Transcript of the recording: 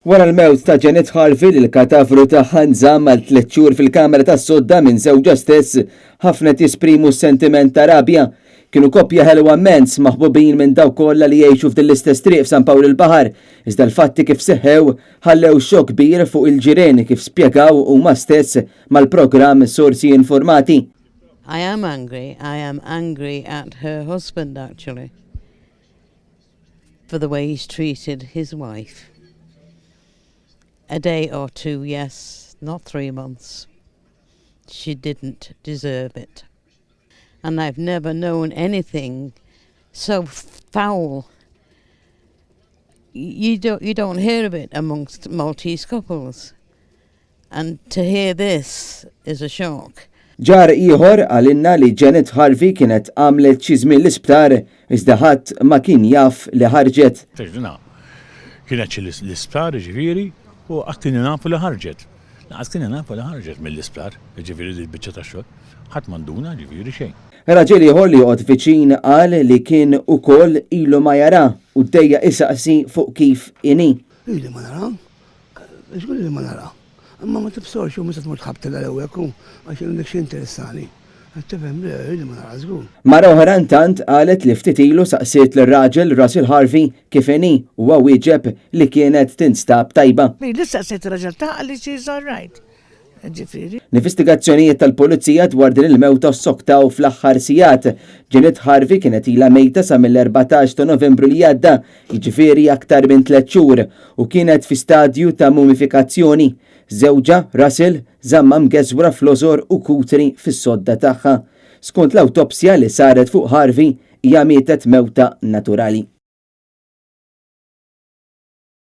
Wara l-mewt ta' Janet Harvey il-katafru tagħha nżamm għal 3 xhur fil-kamra tas-sodda minn żewġha stess, ħafna jesprimu sentiment ta' rabja. Kienu koppja ħelwa immens maħbubin minn dawk kollha li jgħixu f'din l-istess triq f'San Pawl il-Baħar, iżda l-fatti kif seħħew ħallew xokk kbir fuq il-ġirien kif spjegaw huma stess mal-programm Sorsi Informati. I am angry at her husband actually for the way he's treated his wife. A day or 2, yes, not 3 months. She didn't deserve it. And I've never known anything so foul. You don't hear of it amongst Maltese couples. And to hear this is a shock. Ġar ieħor għalinna li Janet Harvey kienet għamlet xi żmien l-isptar iżda ħadd ma kien jaf li ħarġet. Kienet xi l-isptar ġifieri u għattini nafu li ħarġet. Laqas kien nafu li ħarġet mill-isptar, ġifieri l-biċċa tax-xogħol. Ħadd m'għanduna ġifieri xejn. Raġel ieħor li joqgħod viċin qal li kien ukoll ilu ma jara u dejja isaqsi fuq kif inhi. Ili ma nara, żgur li ma nara. Imma ma tibsorx u mista tmur tħabtel għal-ewwek u għax għandek xi interessani. Tifhem li ma nara żgur. Mara oħra intant qalet li ftit ilu saqsiet lir-raġel Russell Harvey kif inhi huwa wieġeb li kienet tinstab tajba. Li saqsiet ir-raġel taqal li she's all right. L-investigazzjonijiet tal-pulizija dwar din il-mewta ssoktaw fl-aħħar sigħat. Janet Harvey kienet ilha mejta sa mill-14 ta' Novembru li għadda, jiġifieri aktar minn 3 xhur, u kienet fi stadju ta' mumifikazzjoni. Żewġa Russell żamma mgeżwra fl-ożor u kutri fis-sodda tagħha. Skont l-awtopsja li saret fuq Harvey hija mietet mewta naturali.